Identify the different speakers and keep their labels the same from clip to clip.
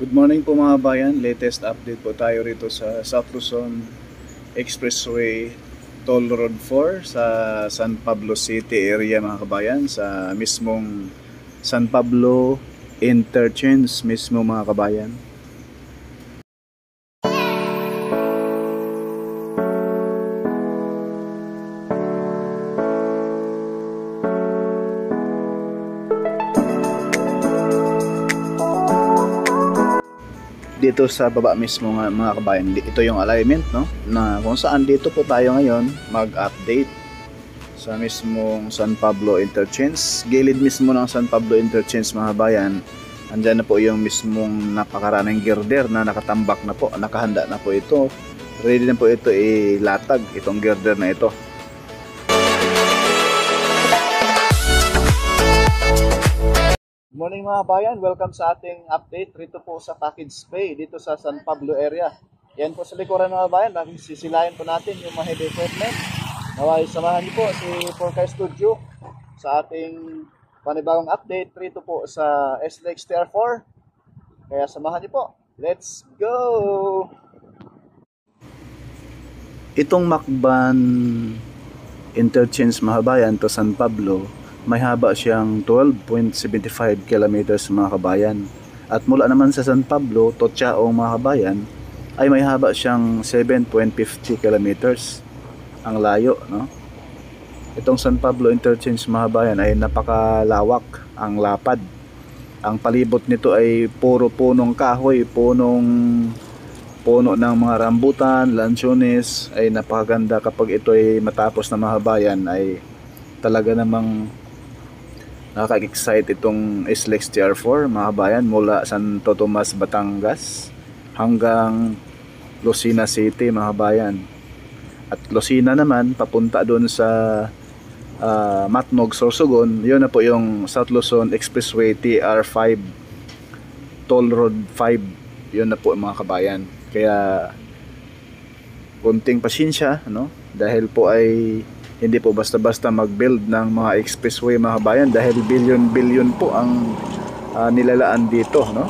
Speaker 1: Good morning po mga bayan, latest update po tayo rito sa South Luzon Expressway Toll Road 4 sa San Pablo City area mga kabayan, sa mismong San Pablo Interchange mismo mga kabayan. Dito sa baba mismo nga mga kabayan, ito yung alignment, no, na kung saan dito po tayo ngayon mag-update sa mismong San Pablo Interchange. Gilid mismo ng San Pablo Interchange mga kabayan, andyan na po yung mismong napakaraming girder na nakatambak na po, nakahanda na po ito, ready na po ito ilatag itong girder na ito. Good morning mga bayan, welcome sa ating update rito po sa Package Bay dito sa San Pablo area. Yan po sa likuran mga bayan, sisilayan po natin yung mga heavy equipment. Naway samahan niyo po si Porka Studio sa ating panibagong update rito po sa SLEX TR4. Kaya samahan niyo po, let's go! Itong Macban Interchange mga bayan to San Pablo, may haba siyang 12.75 kilometers mga kabayan. At mula naman sa San Pablo to Chaong mga kabayan ay may haba siyang 7.50 kilometers ang layo, no? Itong San Pablo Interchange mga kabayan ay napakalawak ang lapad. Ang palibot nito ay puro punong kahoy, puno ng mga rambutan, lansones. Ay napakaganda kapag ito ay matapos na mga kabayan, ay talaga namang nakaka-excite itong SLEX TR4 mga kabayan, mula Santo Tomas, Batangas hanggang Lucena City mga kabayan. At Lucena naman papunta doon sa Matnog, Sorsogon. Yun na po yung South Luzon Expressway TR5 Toll Road 5. Yun na po mga kabayan. Kaya kunting pasensya, no? Dahil po ay hindi po basta-basta mag-build ng mga expressway mga kabayan, dahil billion po ang nilalaan dito, no?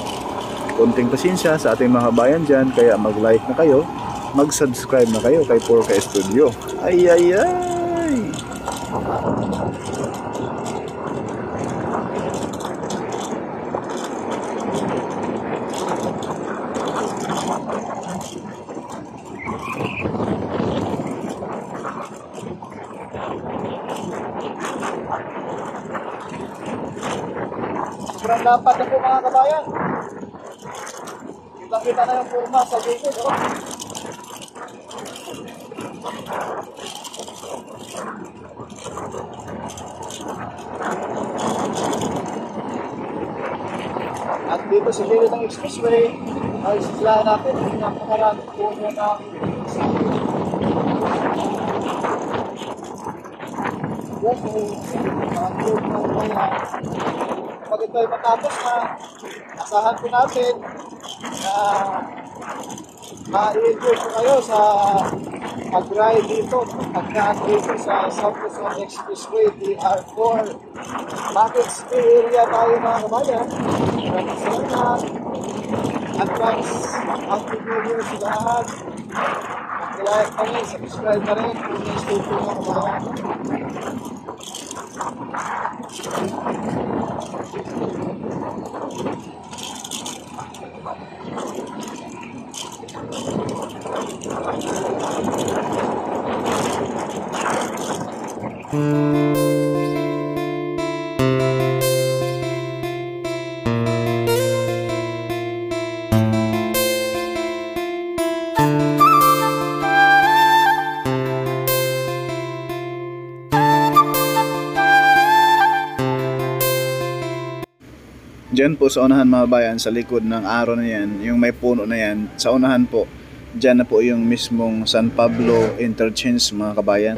Speaker 1: Konting pasensya sa ating mga kabayan dyan, kaya mag-like na kayo, mag-subscribe na kayo kay Porka Studio. Ay ay ay! Sobrang lapad na po mga kabayan. Kitang-kita na yung forma sa gilid, oh. At dito sa gilid ng expressway ay sisilahan natin ang napakaraming puno ng saging. Yan po, mga gilid ng mga. Pag ito ay matapos na, asahan po natin na ma-enjoy po kayo sa mag-ride dito, pagkaan dito sa South Luzon Expressway TR4 Package Bay area tayo mga kabayan. Maraming salamat. Advance Happy New Year sa lahat. Mag-like pa rin, subscribe na rin kung na-stay po mga kabayan. Diyan po sa unahan mga bayan, sa likod ng araw na yan, yung may puno na yan, sa unahan po, diyan na po yung mismong San Pablo Interchange mga kabayan.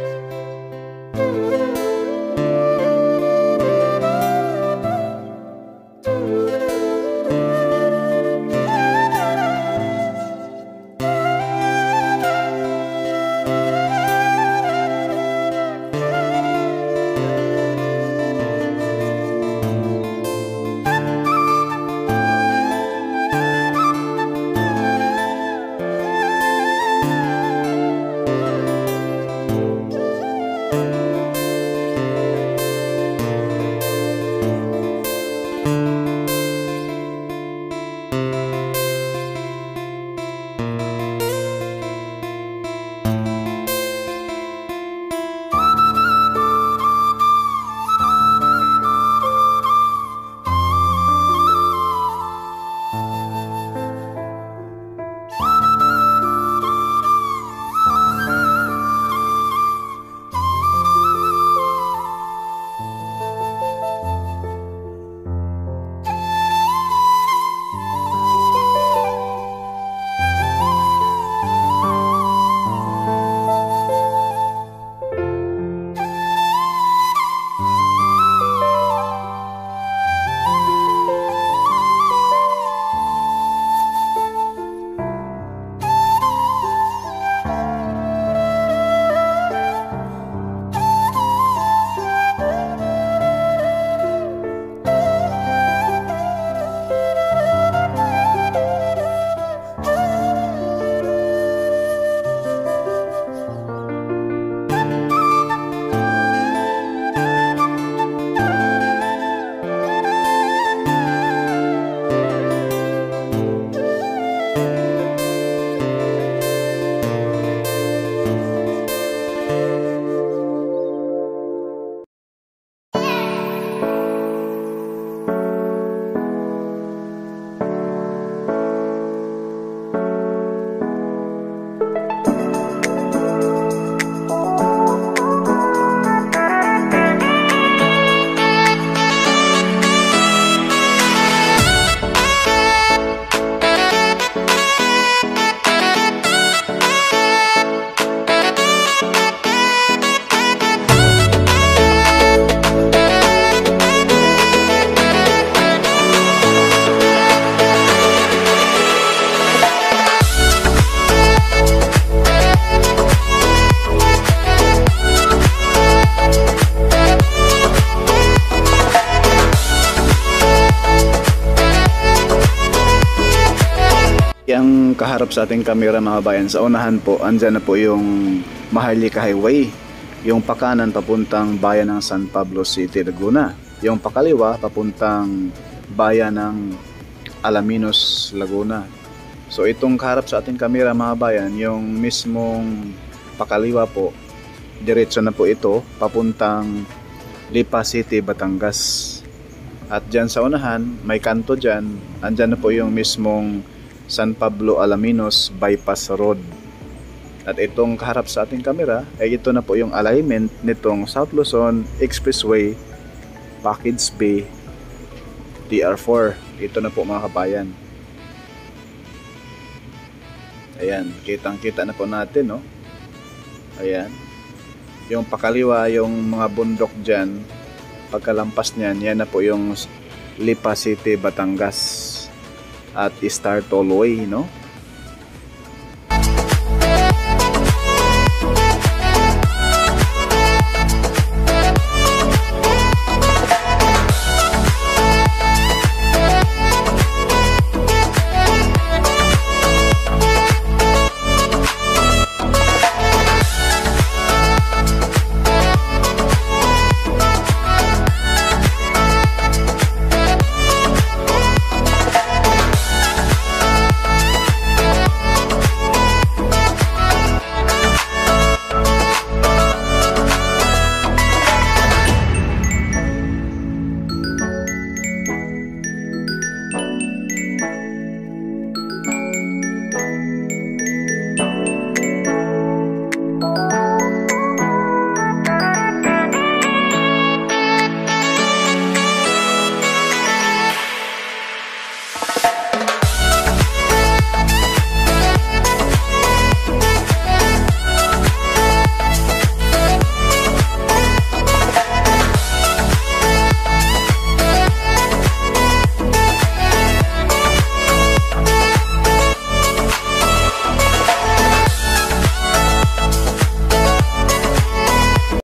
Speaker 1: Yang kaharap sa ating kamera mga kabayan, sa unahan po, andyan na po yung Maharlika Highway. Yung pakanan papuntang bayan ng San Pablo City, Laguna. Yung pakaliwa papuntang bayan ng Alaminos, Laguna. So itong kaharap sa ating kamera mga kabayan, yung mismong pakaliwa po, diretso na po ito papuntang Lipa City, Batangas. At dyan sa unahan, may kanto dyan, andyan na po yung mismong San Pablo Alaminos Bypass Road. At itong kaharap sa ating kamera ay ito na po yung alignment nitong South Luzon Expressway Package B TR4. Ito na po mga kabayan. Ayan, kitang-kita na po natin, no? Ayan. Yung pakaliwa, yung mga bundok dyan, pagkalampas niyan, yan na po yung Lipa City, Batangas at Star Tollway, no?